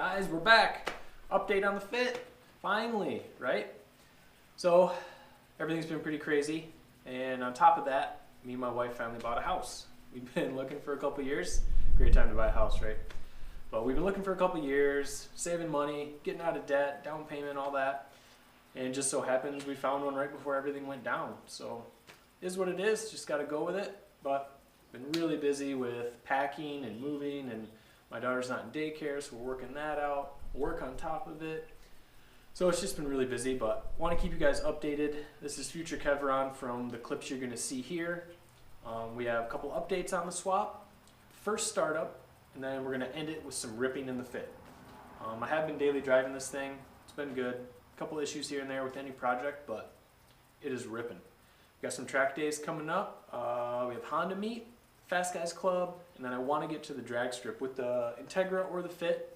Guys, we're back. Update on the fit. Finally, right? So, everything's been pretty crazy. And on top of that, me and my wife finally bought a house. We've been looking for a couple years. Great time to buy a house, right? But we've been looking for a couple years, saving money, getting out of debt, down payment, all that. And it just so happens we found one right before everything went down. So, it is what it is. Just got to go with it. But been really busy with packing and moving, and my daughter's not in daycare, so we're working that out, work on top of it. So it's just been really busy, but want to keep you guys updated. This is future Kevron from the clips you're going to see here. We have a couple updates on the swap, first startup, and then we're going to end it with some ripping in the fit. I have been daily driving this thing. It's been good. A couple issues here and there with any project, but it is ripping. We got some track days coming up. We have Honda meet, Fast Guys Club, and then I want to get to the drag strip with the Integra or the Fit.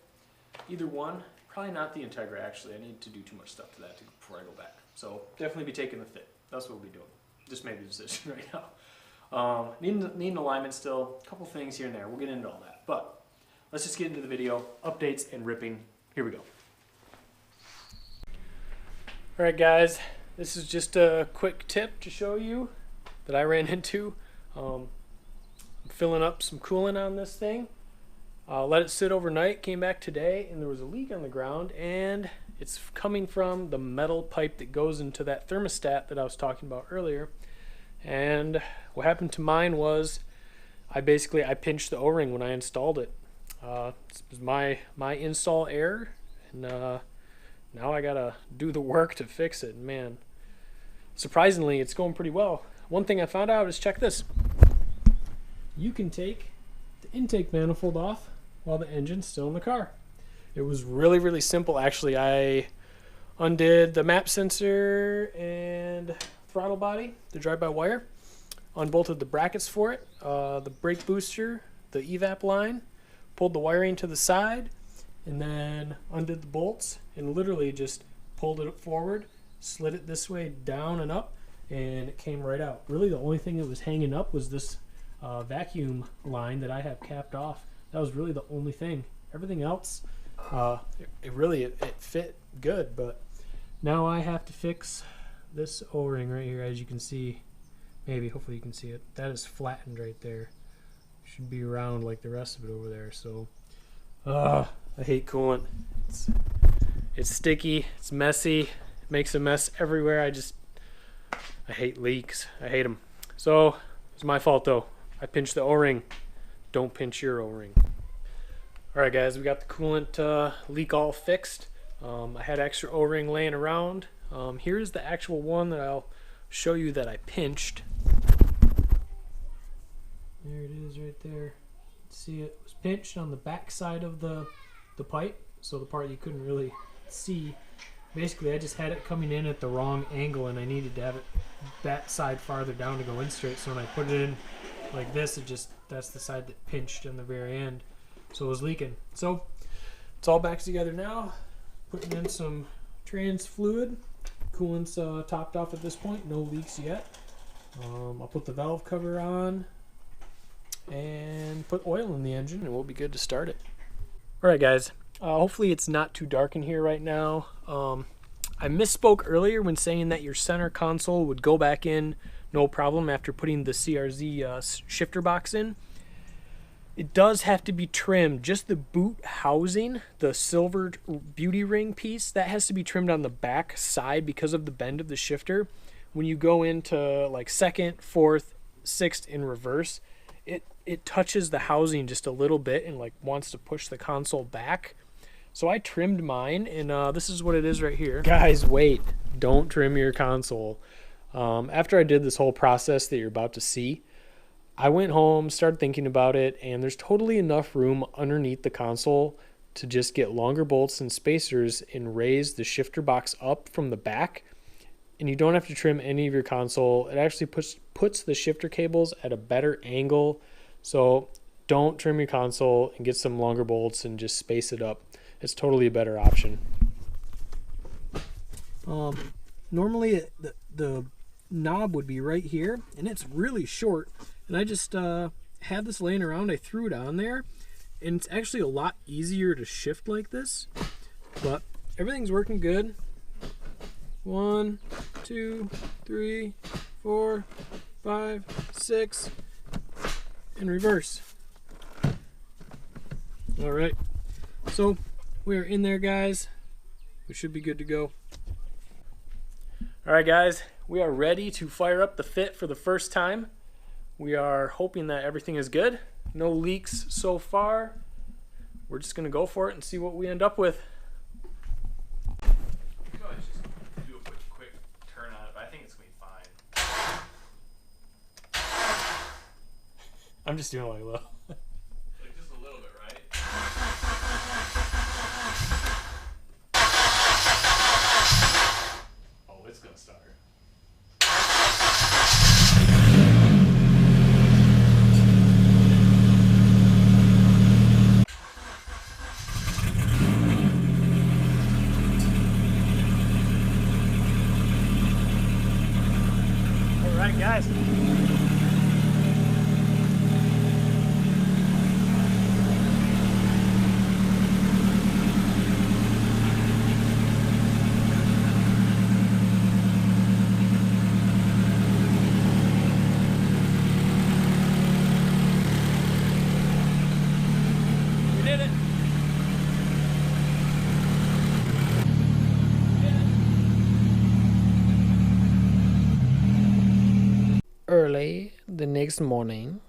Either one. Probably not the Integra, actually. I need to do too much stuff to that before I go back. So definitely be taking the Fit. That's what we'll be doing. Just made the decision right now. Need an alignment still. A couple things here and there. We'll get into all that. But let's just get into the video. Updates and ripping. Here we go. Alright guys, this is just a quick tip to show you that I ran into. I'm filling up some coolant on this thing. Let it sit overnight, came back today, and there was a leak on the ground, and it's coming from the metal pipe that goes into that thermostat that I was talking about earlier. And what happened to mine was I pinched the O-ring when I installed it. This was my install error, and now I gotta do the work to fix it. Man, surprisingly, it's going pretty well. One thing I found out is, check this. You can take the intake manifold off while the engine's still in the car. It was really, really simple. Actually, I undid the map sensor and throttle body, the drive-by-wire, unbolted the brackets for it, the brake booster, the evap line, pulled the wiring to the side, and then undid the bolts and literally just pulled it forward, slid it this way down and up, and it came right out. Really, the only thing that was hanging up was this vacuum line that I have capped off. That was really the only thing. Everything else, it fit good, but now I have to fix this O-ring right here. As you can see, hopefully you can see it. That is flattened right there. Should be round like the rest of it over there. So, I hate coolant. It's sticky. It's messy. It makes a mess everywhere. I hate leaks. I hate them. So it's my fault though. I pinched the O-ring. Don't pinch your O-ring. Alright guys, we got the coolant leak all fixed. I had extra O-ring laying around. Here's the actual one that I'll show you that I pinched. There it is right there. See, it was pinched on the back side of the pipe, so the part you couldn't really see. Basically, I just had it coming in at the wrong angle, and I needed to have it that side farther down to go in straight. So when I put it in like this, that's the side that pinched in the very end, so it was leaking. So it's all back together now. Putting in some trans fluid. Coolant's topped off at this point. No leaks yet. I'll put the valve cover on and put oil in the engine, and we'll be good to start it. All right, guys. Hopefully it's not too dark in here right now. I misspoke earlier when saying that your center console would go back in no problem after putting the CRZ shifter box in. It does have to be trimmed. Just the boot housing, the silver beauty ring piece, that has to be trimmed on the back side because of the bend of the shifter. When you go into like second, fourth, sixth in reverse, it touches the housing just a little bit and like wants to push the console back. So I trimmed mine, and this is what it is right here. Guys, wait. Don't trim your console. After I did this whole process that you're about to see, I went home, started thinking about it, and there's totally enough room underneath the console to just get longer bolts and spacers and raise the shifter box up from the back. And you don't have to trim any of your console. It actually puts the shifter cables at a better angle. So don't trim your console and get some longer bolts and just space it up. It's totally a better option. Normally the knob would be right here, and it's really short, and I just had this laying around. I threw it on there, And it's actually a lot easier to shift like this, but everything's working good. 1, 2, 3, 4, 5, 6, and reverse. All right, so we're in there, guys. We should be good to go. All right, guys, we are ready to fire up the fit for the first time. We are hoping that everything is good. No leaks so far. We're just gonna go for it and see what we end up with. You could always just do a quick turn on it, but I think it's gonna be fine. I'm just doing like a little. Like just a little bit, right? Oh, it's gonna start. All right, guys. We did it. Early the next morning.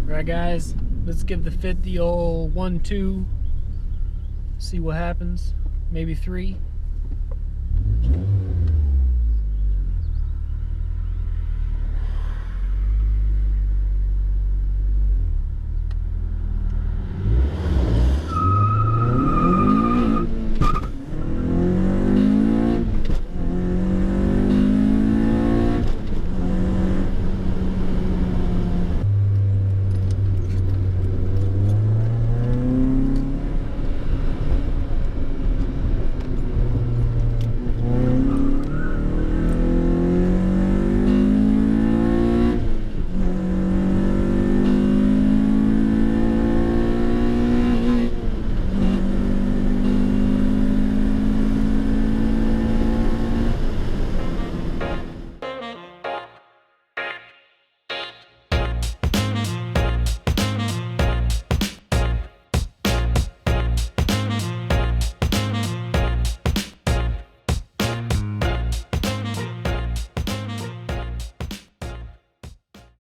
Alright, guys, let's give the fit the old 1-2, see what happens, maybe 3.